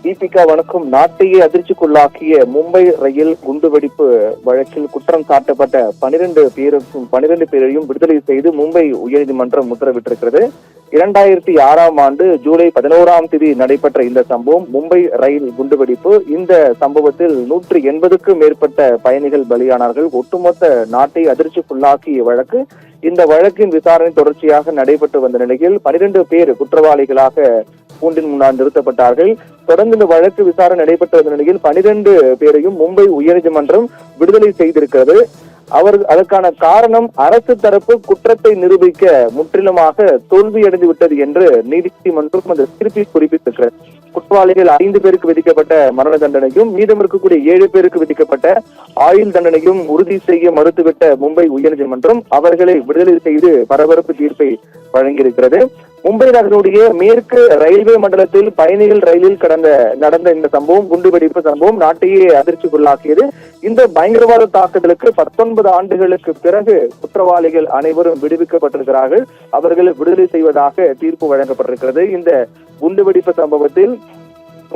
தீபிகா வணக்கம். நாட்டையே அதிர்ச்சிக்குள்ளாக்கிய மும்பை ரயில் குண்டுவெடிப்பு வழக்கில் குற்றம் சாட்டப்பட்ட 12 பேரையும் விடுதலை செய்து மும்பை உயர்நீதிமன்றம் உத்தரவிட்டிருக்கிறது. 2006ஆம் ஆண்டு ஜூலை 11ஆம் தேதி நடைபெற்ற இந்த சம்பவம் மும்பை ரயில் குண்டுவெடிப்பு. இந்த சம்பவத்தில் 180க்கும் மேற்பட்ட பயணிகள் பலியானார்கள். ஒட்டுமொத்த நாட்டை அதிர்ச்சிக்குள்ளாக்கிய வழக்கு. இந்த வழக்கின் விசாரணை தொடர்ச்சியாக நடைபெற்று வந்த நிலையில் 12 பேர் குற்றவாளிகளாக கூண்டின் முன்னால் நிறுத்தப்பட்டார்கள். தொடர்ந்து இந்த வழக்கு விசாரணை நடைபெற்று வந்த நிலையில் 12 பேரையும் மும்பை உயர்நீதிமன்றம் விடுதலை செய்திருக்கிறது. அதற்கான காரணம் அரசு தரப்பு குற்றத்தை நிரூபிக்க முற்றிலுமாக தோல்வியடைந்து விட்டது என்று நீதிமன்றம் அந்த தீர்ப்பில் குறிப்பிட்டிருக்கிறது. குற்றவாளிகள் 5 பேருக்கு விதிக்கப்பட்ட மரண தண்டனையும் மீதம் இருக்கக்கூடிய 7 பேருக்கு விதிக்கப்பட்ட ஆயுள் தண்டனையும் உறுதி செய்ய மறுத்துவிட்ட மும்பை உயர்நீதிமன்றம் அவர்களை விடுதலை செய்து பரபரப்பு தீர்ப்பை வழங்கியிருக்கிறது. மும்பை நகருடைய மேற்கு ரயில்வே மண்டலத்தில் பயணிகள் ரயிலில் நடந்த இந்த சம்பவம், குண்டுவெடிப்பு சம்பவம் நாட்டையே அதிர்ச்சிக்குள்ளாக்கியது. இந்த பயங்கரவாத தாக்குதலுக்கு 19 ஆண்டுகளுக்கு பிறகு குற்றவாளிகள் அனைவரும் விடுவிக்கப்பட்டிருக்கிறார்கள். அவர்களை விடுதலை செய்வதாக தீர்ப்பு வழங்கப்பட்டிருக்கிறது. இந்த குண்டுவெடிப்பு சம்பவத்தில்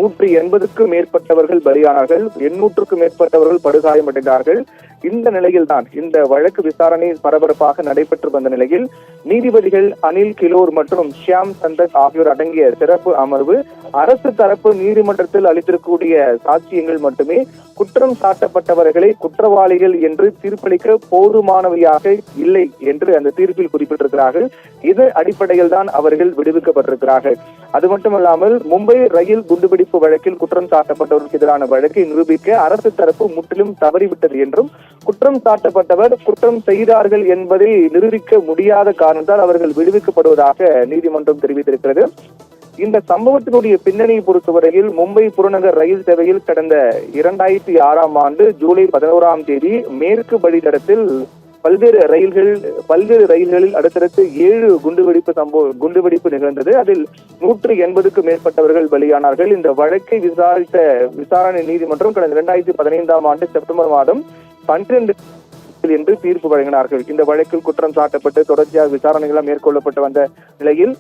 180க்கும் மேற்பட்டவர்கள் பலியானார்கள், 800க்கும் மேற்பட்டவர்கள் படுகாயமடைந்தார்கள். இந்த நிலையில் தான் இந்த வழக்கு விசாரணை பரபரப்பாக நடைபெற்று வந்த நிலையில் நீதிபதிகள் அனில் கிலோர் மற்றும் ஷியாம் சந்தக் ஆகியோர் அடங்கிய சிறப்பு அமர்வு அரசு தரப்பு நீதிமன்றத்தில் அளித்திருக்கக்கூடிய சாட்சியங்கள் மட்டுமே குற்றம் சாட்டப்பட்டவர்களை குற்றவாளிகள் என்று தீர்ப்பளிக்க போதுமானவையாக இல்லை என்று அந்த தீர்ப்பில் குறிப்பிட்டிருக்கிறார்கள். இது அடிப்படையில் தான் அவர்கள் விடுவிக்கப்பட்டிருக்கிறார்கள். அது மட்டுமல்லாமல் மும்பை ரயில் குண்டுவெடிப்பு வழக்கில் குற்றம் சாட்டப்பட்டவருக்கு எதிரான வழக்கை நிரூபிக்க அரசு தரப்பு முற்றிலும் தவறிவிட்டது என்றும், குற்றம் சாட்டப்பட்டவர் குற்றம் செய்தார்கள் என்பதை நிரூபிக்க முடியாத காரணத்தால் அவர்கள் விடுவிக்கப்படுவதாக நீதிமன்றம் தெரிவித்திருக்கிறது. இந்த சம்பவத்தினுடைய பின்னணியை பொறுத்தவரையில் மும்பை புறநகர் ரயில் சேவையில் கடந்த 2006ஆம் ஆண்டு ஜூலை 11ஆம் தேதி மேற்கு வழித்தடத்தில் பல்வேறு ரயில்களில் அடுத்தடுத்து 7 குண்டுவெடிப்பு நிகழ்ந்தது. அதில் 180க்கும் மேற்பட்டவர்கள் பலியானார்கள். இந்த வழக்கை விசாரணை நீதிமன்றம் கடந்த 2015ஆம் ஆண்டு செப்டம்பர் மாதம் 12 என்று தீர்ப்பு வழங்கினார்கள். இந்த வழக்கில் குற்றம் சாட்டப்பட்டு தொடர்ச்சியாக விசாரணைகள் மேற்கொள்ளப்பட்டு வந்த நிலையில்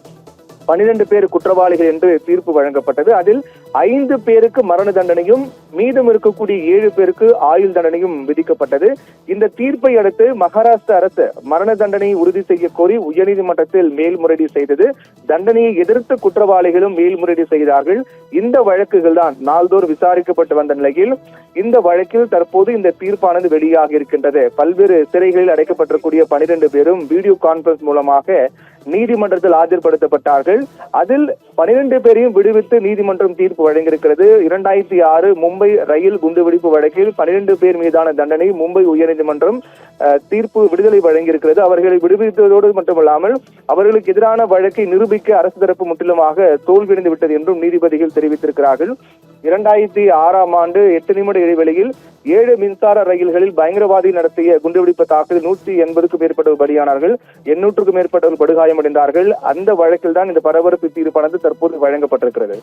12 பேர் குற்றவாளிகள் என்று தீர்ப்பு வழங்கப்பட்டது. அதில் 5 பேருக்கு மரண தண்டனையும் மீதம் இருக்கக்கூடிய 7 பேருக்கு ஆயுள் தண்டனையும் விதிக்கப்பட்டது. இந்த தீர்ப்பை அடுத்து மகாராஷ்டிரா அரசு மரண தண்டனையை உறுதி செய்ய கோரி உயர்நீதிமன்றத்தில் மேல்முறையீடு செய்தது. தண்டனையை எதிர்த்து குற்றவாளிகளும் மேல்முறையீடு செய்தார்கள். இந்த வழக்குகள் தான் நாள்தோறும் விசாரிக்கப்பட்டு வந்த நிலையில் இந்த வழக்கில் தற்போது இந்த தீர்ப்பானது வெளியாகி இருக்கின்றது. பல்வேறு சிறைகளில் அடைக்கப்பட்டிருக்கூடிய 12 பேரும் வீடியோ கான்பரன்ஸ் மூலமாக நீதிமன்றத்தில் ஆஜர்படுத்தப்பட்டார்கள். அதில் 12 பேரையும் விடுவித்து நீதிமன்றம் தீர்ப்பு வழங்கியிருக்கிறது. 2006 மும்பை ரயில் குண்டுவெடிப்பு வழக்கில் 12 பேர் மீதான தண்டனை மும்பை உயர்நீதிமன்றம் தீர்ப்பு விடுதலை வழங்கியிருக்கிறது. அவர்களை விடுவித்ததோடு மட்டுமல்லாமல் அவர்களுக்கு எதிரான வழக்கை நிரூபிக்க அரசு தரப்பு முற்றிலுமாக தோல்வியடைந்து விட்டது என்றும் நீதிபதிகள் தெரிவித்திருக்கிறார்கள். 2006ஆம் ஆண்டு 8 நிமிட இடைவெளியில் 7 மின்சார ரயில்களில் பயங்கரவாதி நடத்திய குண்டுவெடிப்பு தாக்குதல் 180க்கும் மேற்பட்டவர் பலியானார்கள், 800க்கும் மேற்பட்டவர் படுகாயமடைந்தார்கள். அந்த வழக்கில் தான் இந்த பரபரப்பு தீர்ப்பானது தற்போது வழங்கப்பட்டிருக்கிறது.